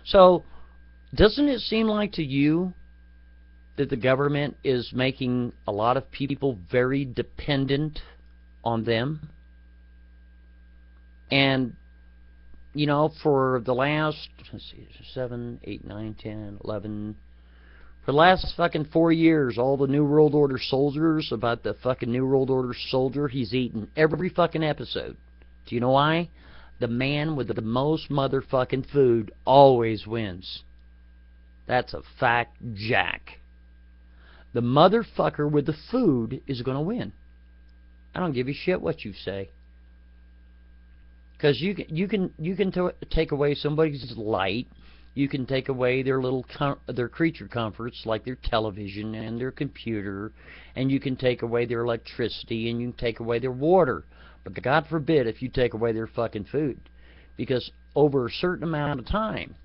So, doesn't it seem like to you that the government is making a lot of people very dependent on them? And, you know, for the last, let's see, 7, 8, 9, 10, 11, for the last fucking 4 years, all the New World Order soldiers about the fucking New World Order soldier, he's eaten every fucking episode. Do you know why? The man with the most motherfucking food always wins. That's a fact, Jack. The motherfucker with the food is going to win. I don't give a shit what you say. Because you can take away somebody's light. You can take away their their creature comforts like their television and their computer, and you can take away their electricity, and you can take away their water. But God forbid if you take away their fucking food, because over a certain amount of time,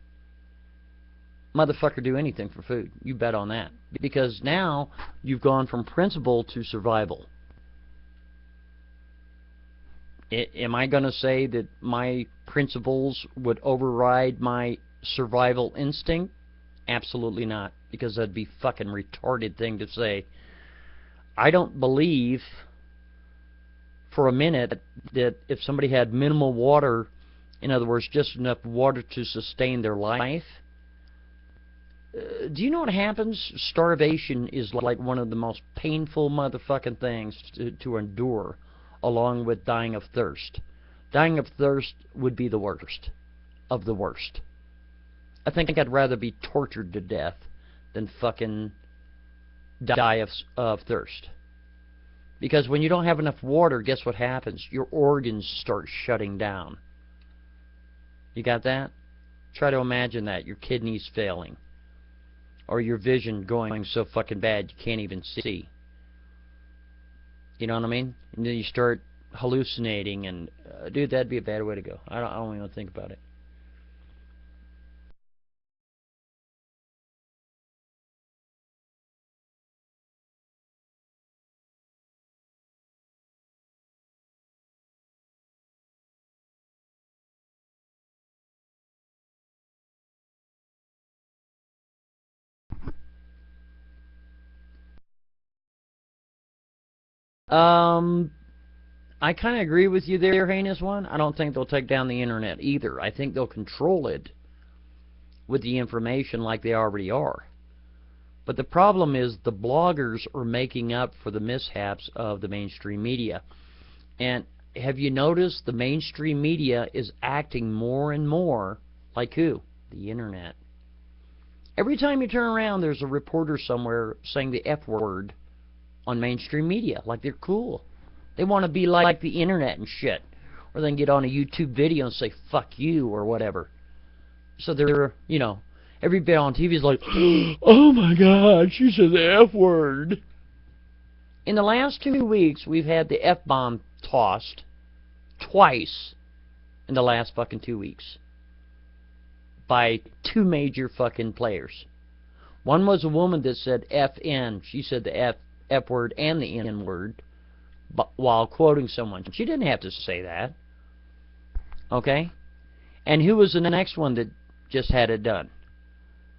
motherfucker do anything for food. You bet on that. Because now you've gone from principle to survival. Am I going to say that my principles would override my survival instinct? Absolutely not. Because that'd be a fucking retarded thing to say. I don't believe for a minute that if somebody had minimal water, in other words, just enough water to sustain their life, do you know what happens? Starvation is like one of the most painful motherfucking things to endure, along with dying of thirst. Dying of thirst would be the worst of the worst. I think I'd rather be tortured to death than fucking die of thirst. Because when you don't have enough water, guess what happens? Your organs start shutting down. You got that? Try to imagine that. Your kidneys failing. Or your vision going so fucking bad you can't even see. You know what I mean? And then you start hallucinating, and dude, that'd be a bad way to go. I don't even think about it. I kind of agree with you there, Heinous One. I don't think they'll take down the internet either. I think they'll control it with the information like they already are. But the problem is the bloggers are making up for the mishaps of the mainstream media. And have you noticed the mainstream media is acting more and more like who? The internet. Every time you turn around, there's a reporter somewhere saying the F word on mainstream media, like they're cool. They want to be like the internet and shit. Or they can get on a YouTube video and say, fuck you, or whatever. So they're, you know, everybody on TV is like, oh my God, she said the F word. In the last 2 weeks, we've had the F-bomb tossed twice in the last fucking 2 weeks by two major fucking players. One was a woman that said FN. She said the F word and the N word while quoting someone. She didn't have to say that. Okay? And who was the next one that just had it done?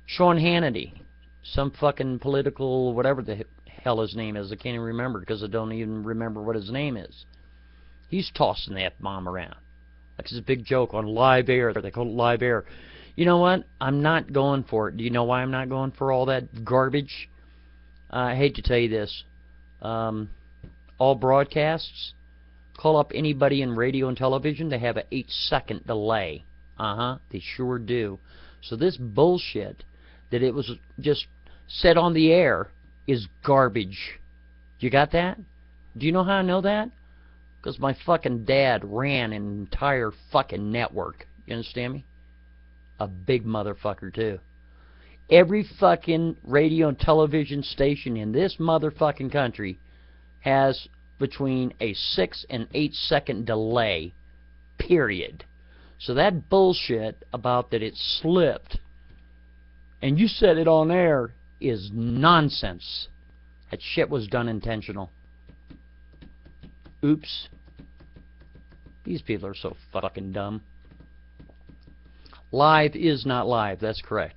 Sean Hannity. Some fucking political, whatever the hell his name is. I can't even remember because I don't even remember what his name is. He's tossing the F-bomb around. Like it's a big joke on live air. They call it live air. You know what? I'm not going for it. Do you know why I'm not going for all that garbage? I hate to tell you this. All broadcasts, call up anybody in radio and television, they have an 8-second delay. They sure do. So this bullshit that it was just said on the air is garbage. You got that? Do you know how I know that? Because my fucking dad ran an entire fucking network. You understand me? A big motherfucker, too. Every fucking radio and television station in this motherfucking country has between a 6 and 8 second delay, period. So that bullshit about that it slipped and you said it on air is nonsense. That shit was done intentional. Oops. These people are so fucking dumb. Live is not live. That's correct.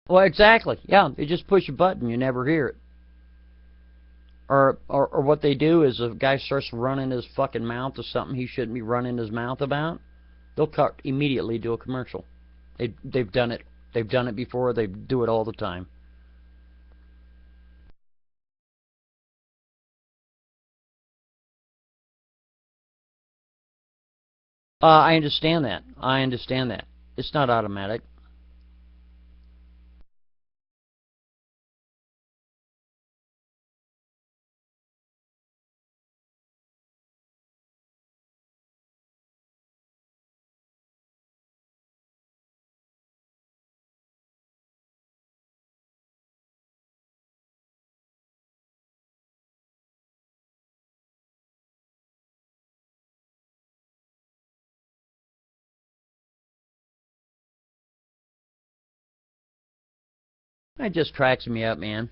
Well, exactly. Yeah, they just push a button. You never hear it. Or what they do is if a guy starts running his fucking mouth to something he shouldn't be running his mouth about, they'll cut immediately to a commercial. They've done it. They've done it before. They do it all the time. I understand that. I understand that. It's not automatic. It just cracks me up, man.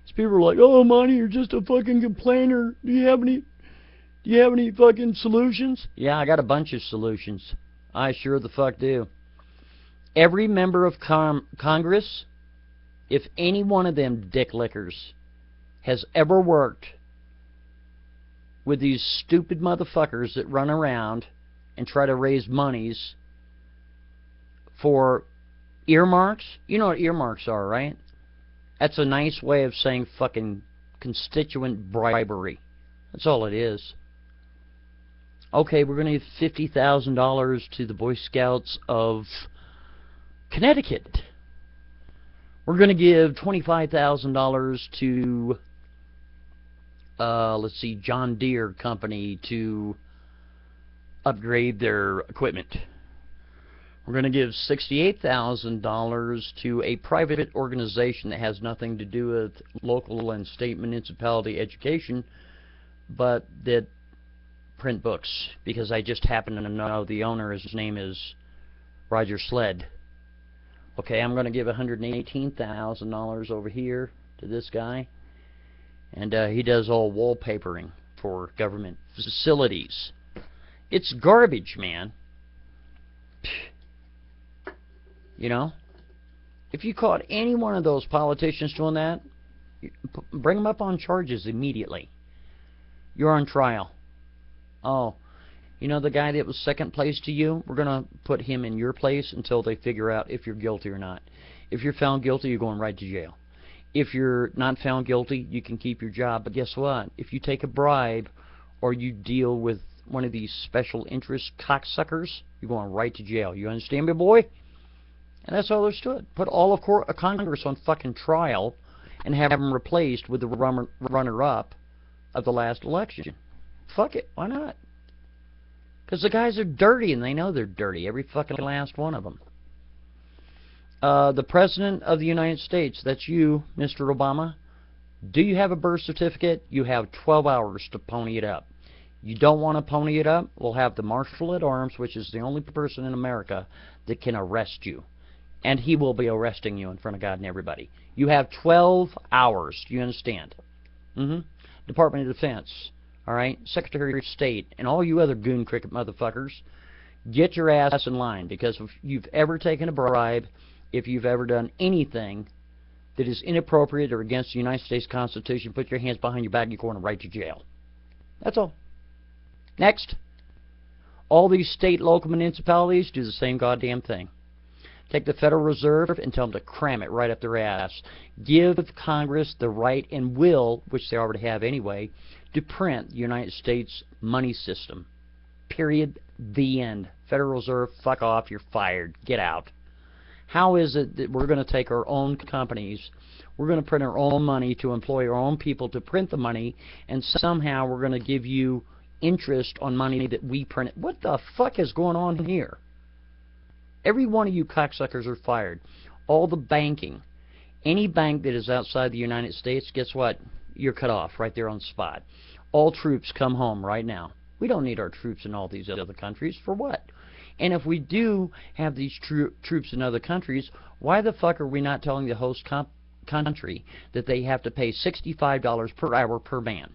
These people are like, "Oh, Monty, you're just a fucking complainer. Do you have any fucking solutions?" Yeah, I got a bunch of solutions. I sure the fuck do. Every member of Congress, if any one of them dick lickers has ever worked with these stupid motherfuckers that run around and try to raise monies for earmarks, you know what earmarks are, right? That's a nice way of saying fucking constituent bribery. That's all it is. Okay, we're going to give $50,000 to the Boy Scouts of Connecticut. We're going to give $25,000 to, let's see, John Deere Company to upgrade their equipment. We're going to give $68,000 to a private organization that has nothing to do with local and state municipality education, but that print books, because I just happen to know the owner, his name is Roger Sled. Okay, I'm going to give $118,000 over here to this guy, and he does all wallpapering for government facilities. It's garbage, man. You know? If you caught any one of those politicians doing that, bring them up on charges immediately. You're on trial. Oh, you know the guy that was second place to you? We're going to put him in your place until they figure out if you're guilty or not. If you're found guilty, you're going right to jail. If you're not found guilty, you can keep your job. But guess what? If you take a bribe or you deal with one of these special interest cocksuckers, you're going right to jail. You understand me, boy? And that's all there stood. Put all of Congress on fucking trial and have them replaced with the runner-up of the last election. Fuck it. Why not? Because the guys are dirty, and they know they're dirty. Every fucking last one of them. The President of the United States, that's you, Mr. Obama. Do you have a birth certificate? You have 12 hours to pony it up. You don't want to pony it up? We'll have the Marshal at Arms, which is the only person in America that can arrest you. And he will be arresting you in front of God and everybody. You have 12 hours. Do you understand? Department of Defense. All right? Secretary of State. And all you other goon cricket motherfuckers, get your ass in line. Because if you've ever taken a bribe, if you've ever done anything that is inappropriate or against the United States Constitution, put your hands behind your back and you're going right to jail. That's all. Next. All these state, local municipalities do the same goddamn thing. Take the Federal Reserve and tell them to cram it right up their ass. Give Congress the right and will, which they already have anyway, to print the United States money system. Period. The end. Federal Reserve, fuck off, you're fired. Get out. How is it that we're going to take our own companies, we're going to print our own money to employ our own people to print the money, and somehow we're going to give you interest on money that we print? What the fuck is going on here? Every one of you cocksuckers are fired. All the banking. Any bank that is outside the United States, guess what? You're cut off right there on the spot. All troops come home right now. We don't need our troops in all these other countries. For what? And if we do have these troops in other countries, why the fuck are we not telling the host country that they have to pay $65 per hour per man?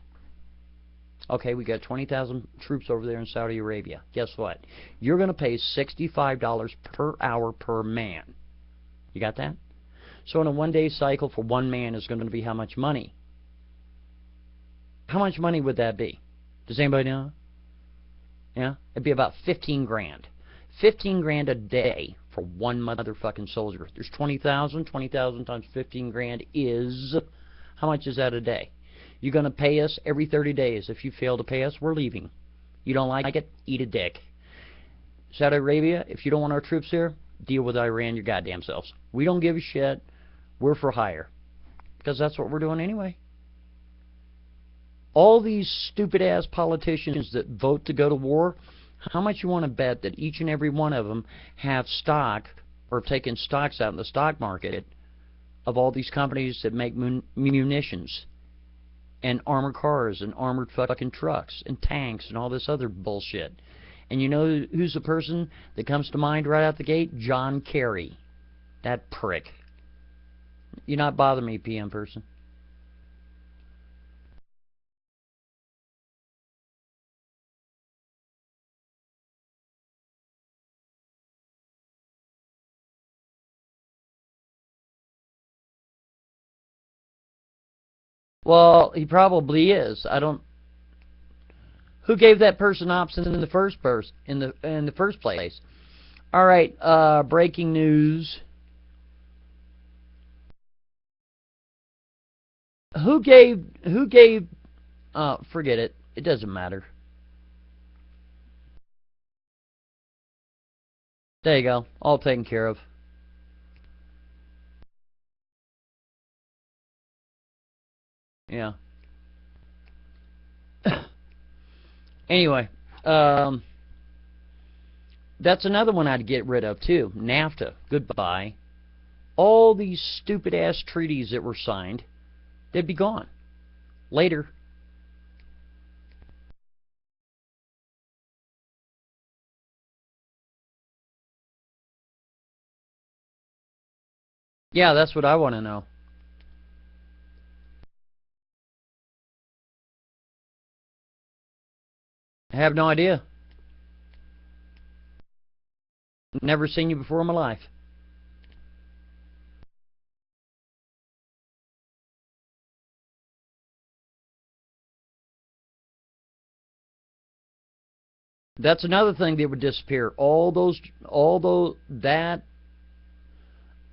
Okay, we got 20,000 troops over there in Saudi Arabia. Guess what? You're going to pay $65 per hour per man. You got that? So in a one-day cycle for one man is going to be how much money? How much money would that be? Does anybody know? Yeah? It'd be about 15 grand. 15 grand a day for one motherfucking soldier. There's 20,000. 20,000 times 15 grand is... How much is that a day? You're going to pay us every 30 days. If you fail to pay us, we're leaving. You don't like it? Eat a dick. Saudi Arabia, if you don't want our troops here, deal with Iran your goddamn selves. We don't give a shit. We're for hire. Because that's what we're doing anyway. All these stupid-ass politicians that vote to go to war, how much you want to bet that each and every one of them have stock or have taken stocks out in the stock market of all these companies that make munitions and armored cars and armored fucking trucks and tanks and all this other bullshit? And you know who's the person that comes to mind right out the gate? John Kerry. That prick. You're not bothering me, PM person. Well, he probably is. I don't. Who gave that person options in the first place? All right. Breaking news. Who gave? Forget it. It doesn't matter. There you go. All taken care of. Yeah. Anyway, that's another one I'd get rid of too. NAFTA. Goodbye. All these stupid-ass treaties that were signed, they'd be gone. Later. Yeah, that's what I want to know. I have no idea. Never seen you before in my life. That's another thing that would disappear. That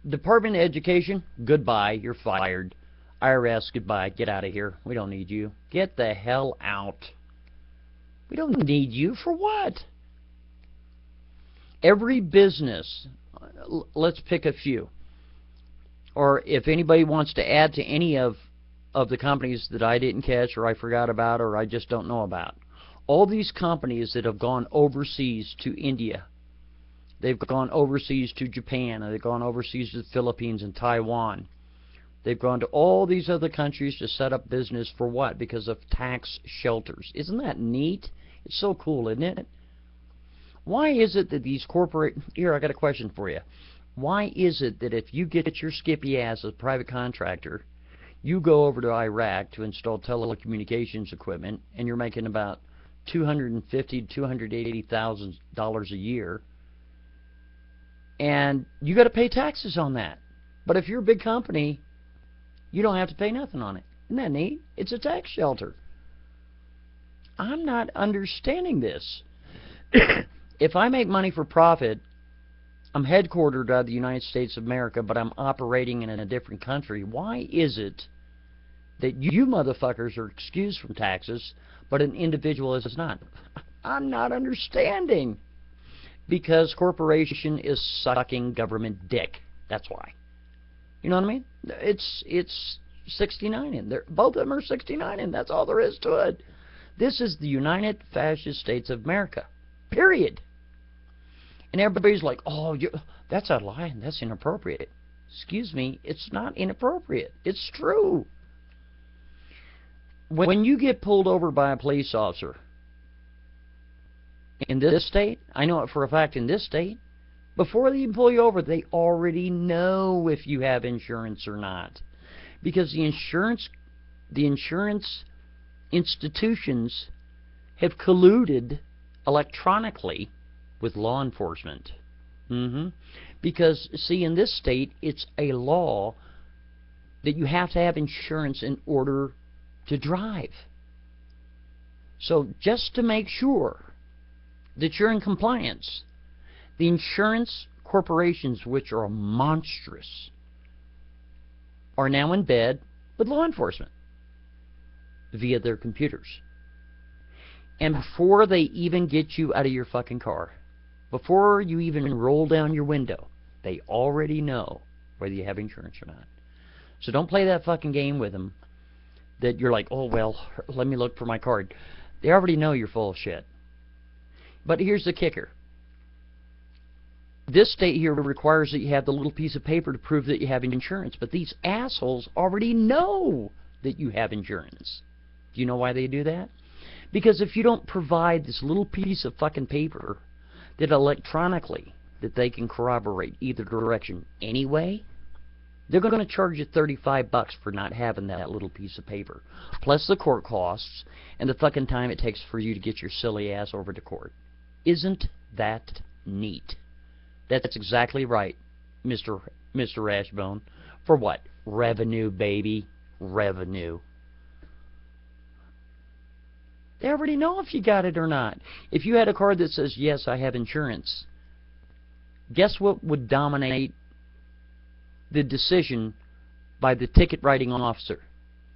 Department of Education, goodbye, you're fired. IRS, goodbye, get out of here. We don't need you. Get the hell out. We don't need you for what? Every business, let's pick a few. Or if anybody wants to add to any of the companies that I didn't catch or I forgot about or I just don't know about. All these companies that have gone overseas to India, they've gone overseas to Japan, and they've gone overseas to the Philippines and Taiwan. They've gone to all these other countries to set up business for what? Because of tax shelters. Isn't that neat? It's so cool, isn't it? Why is it that these Here, I got a question for you. Why is it that if you get your skippy ass as a private contractor, you go over to Iraq to install telecommunications equipment, and you're making about $250,000 to $280,000 a year, and you got to pay taxes on that. But if you're a big company, you don't have to pay nothing on it. Isn't that neat? It's a tax shelter. I'm not understanding this. If I make money for profit, I'm headquartered out of the United States of America, but I'm operating in a different country. Why is it that you motherfuckers are excused from taxes, but an individual is not? I'm not understanding. Because corporation is sucking government dick. That's why. You know what I mean? It's 69 in there. Both of them are 69 in. That's all there is to it. This is the United Fascist States of America. Period. And everybody's like, oh, that's a lie and that's inappropriate. Excuse me, it's not inappropriate. It's true. When you get pulled over by a police officer in this state, I know it for a fact in this state, before they even pull you over, they already know if you have insurance or not. Because the insurance institutions have colluded electronically with law enforcement. Because, see, in this state, it's a law that you have to have insurance in order to drive. So just to make sure that you're in compliance, the insurance corporations, which are monstrous, are now in bed with law enforcement via their computers. And before they even get you out of your fucking car, before you even roll down your window, they already know whether you have insurance or not. So don't play that fucking game with them that you're like, oh, well, let me look for my card. They already know you're full of shit. But here's the kicker. This state here requires that you have the little piece of paper to prove that you have insurance. But these assholes already know that you have insurance. Do you know why they do that? Because if you don't provide this little piece of fucking paper that electronically that they can corroborate either direction anyway, they're going to charge you $35 for not having that little piece of paper, plus the court costs and the fucking time it takes for you to get your silly ass over to court. Isn't that neat? That's exactly right, Mr. Rashbone. For what? Revenue, baby. Revenue. They already know if you got it or not. If you had a card that says, yes, I have insurance, guess what would dominate the decision by the ticket writing officer?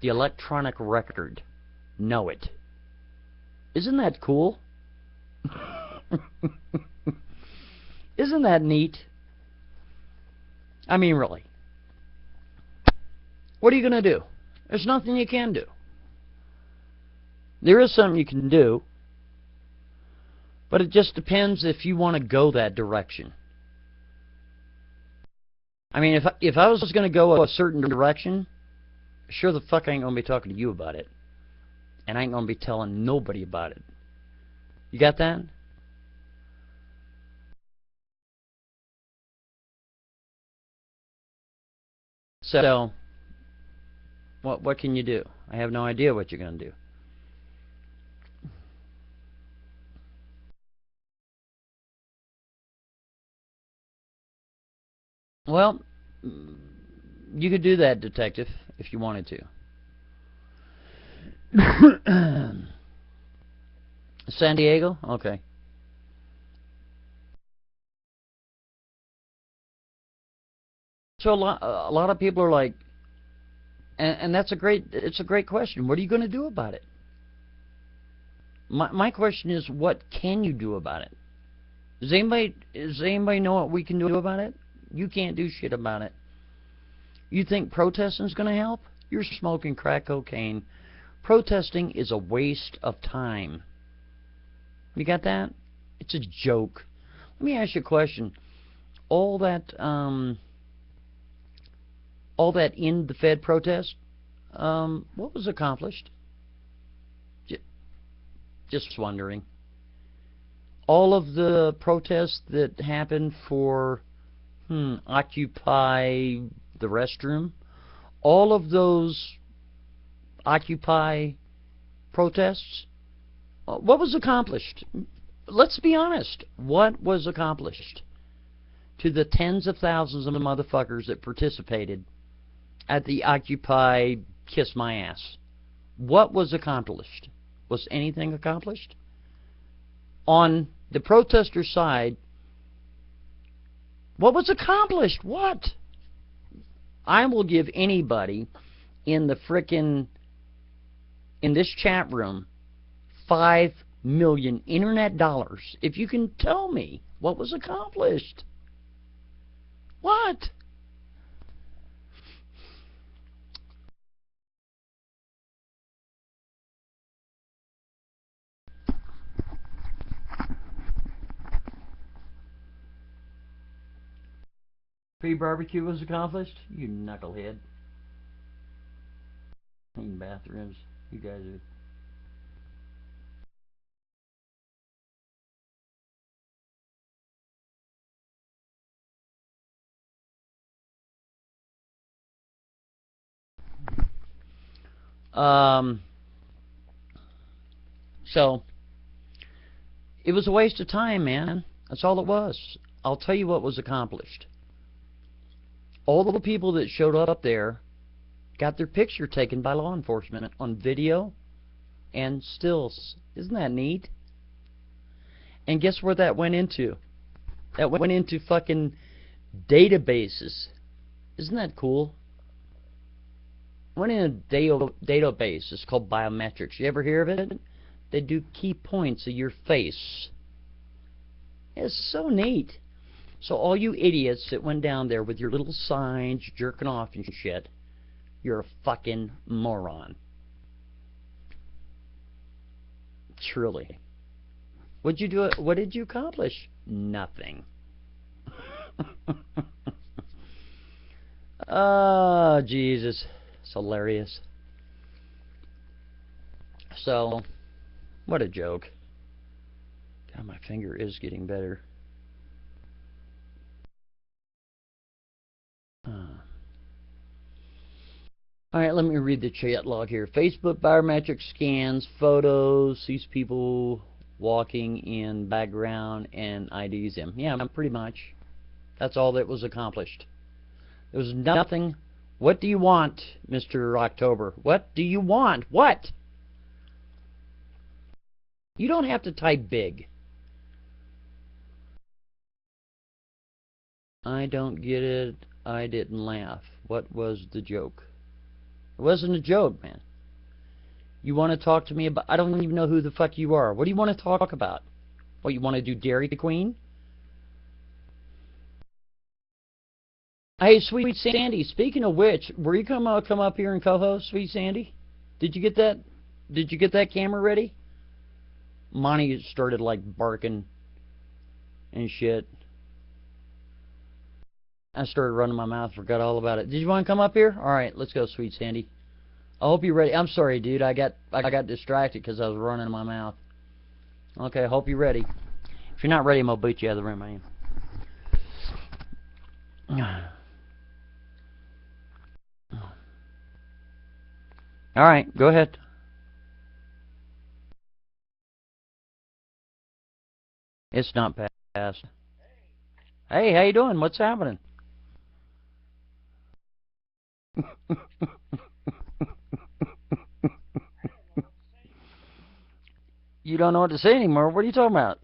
The electronic record. Know it. Isn't that cool? Isn't that neat? I mean, really. What are you going to do? There's nothing you can do. There is something you can do, but it just depends if you want to go that direction. I mean, if I was going to go a certain direction, sure the fuck I ain't going to be talking to you about it. And I ain't going to be telling nobody about it. You got that? So, what can you do? I have no idea what you're going to do. Well, you could do that, detective, if you wanted to. San Diego? Okay. So a lot of people are like, and it's a great question. What are you going to do about it? My question is, what can you do about it? Does anybody know what we can do about it? You can't do shit about it. You think protesting's going to help? You're smoking crack cocaine. Protesting is a waste of time. You got that? It's a joke. Let me ask you a question. All that in the Fed protest, what was accomplished? Just wondering. All of the protests that happened for Occupy the restroom, all of those Occupy protests, what was accomplished? Let's be honest. What was accomplished? To the tens of thousands of motherfuckers that participated at the Occupy Kiss My Ass, what was accomplished? Was anything accomplished? On the protester side, what was accomplished? What? I will give anybody in the frickin' in this chat room $5 million internet dollars if you can tell me what was accomplished. What? Free barbecue was accomplished? You knucklehead. Clean bathrooms. You guys are. So it was a waste of time, man. That's all it was. I'll tell you what was accomplished. All the people that showed up there got their picture taken by law enforcement on video and stills. Isn't that neat? And guess where that went into? That went into fucking databases. Isn't that cool? Went in a database. It's called biometrics. You ever hear of it? They do key points of your face. It's so neat. So all you idiots that went down there with your little signs jerking off and shit, you're a fucking moron. Truly. What'd you do? What did you accomplish? Nothing. Oh, Jesus. It's hilarious. So, what a joke. God, my finger is getting better. Alright, let me read the chat log here. Facebook biometric scans, photos, sees people walking in background, and IDs them. Yeah, pretty much. That's all that was accomplished. There was nothing. What do you want, Mr. October? What do you want? What? You don't have to type big. I don't get it. I didn't laugh. What was the joke? It wasn't a joke, man. You want to talk to me about... I don't even know who the fuck you are. What do you want to talk about? What, you want to do Dairy Queen? Hey, Sweet Sandy, speaking of which, were you come up here and co-host, Sweet Sandy? Did you get that? Did you get that camera ready? Monty started, like, barking and shit. I started running my mouth, forgot all about it. Did you want to come up here? Alright, let's go, Sweet Sandy. I hope you're ready. I'm sorry, dude. I got distracted because I was running my mouth. Okay, I hope you're ready. If you're not ready, I'm going to boot you out of the room, man. Alright, go ahead. It's not past. Hey, how you doing? What's happening? You don't know what to say anymore. What are you talking about?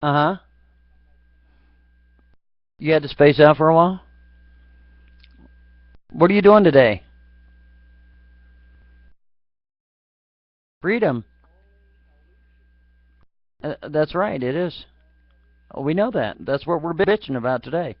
Uh-huh. You had to space out for a while? What are you doing today? Freedom. That's right, it is. Oh, we know that. That's what we're bitching about today.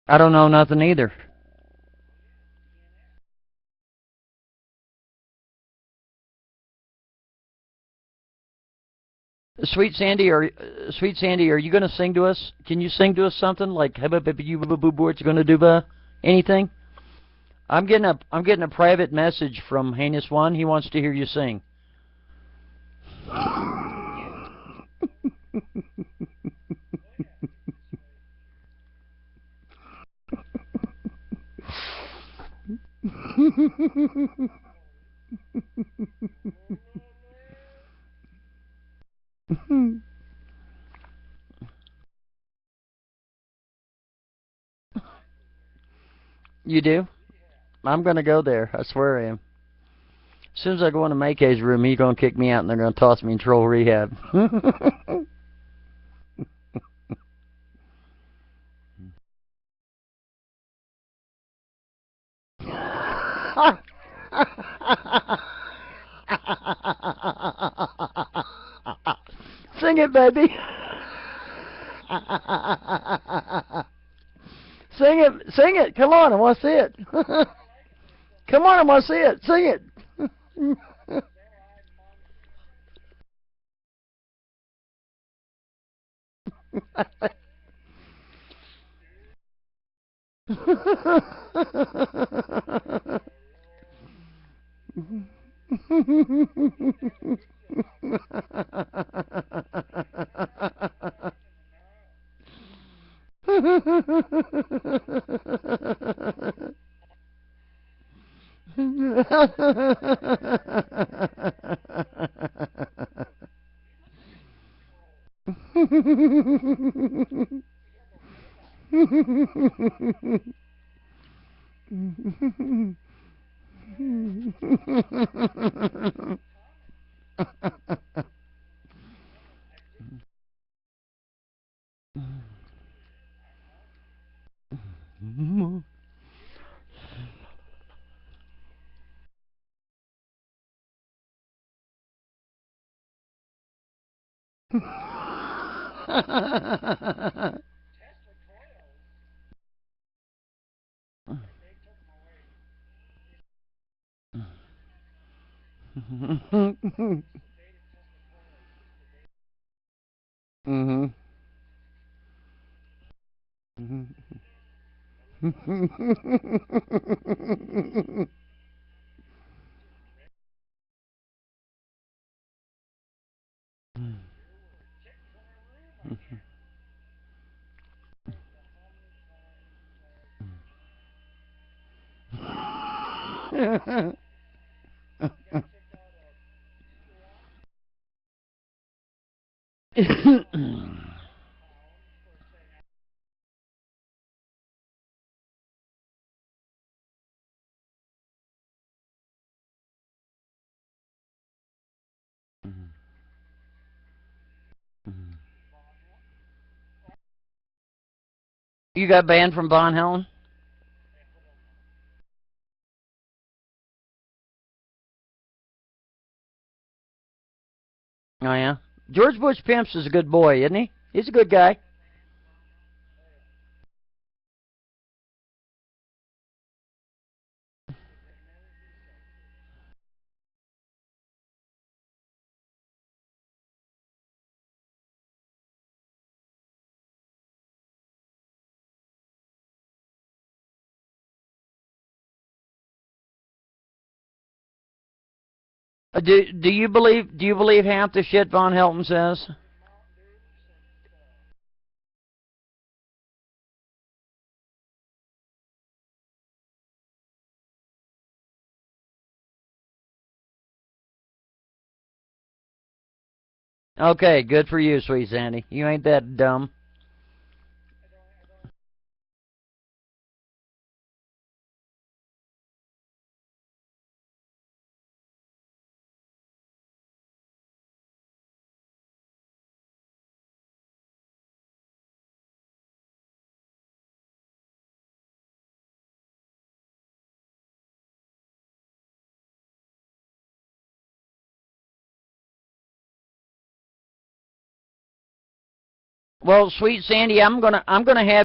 I don't know nothing either. Sweet Sandy, are you going to sing to us? Can you sing to us something like "Hey, baby, you boo boo what you going to do?" Anything? I'm getting a private message from Heinous One. He wants to hear you sing. You do? I'm going to go there. I swear I am. As soon as I go into Maykay's room, he's going to kick me out and they're going to toss me in troll rehab. Sing it, baby. Sing it. Come on, I want to see it. Come on, I want to see it. Sing it. Mhm. You got banned from Von Helen? Oh yeah. George Bush Pimps is a good boy, isn't he? He's a good guy. Do you believe half the shit Von Helton says? Okay, good for you, sweet Sandy. You ain't that dumb. Well, sweet Sandy, I'm gonna have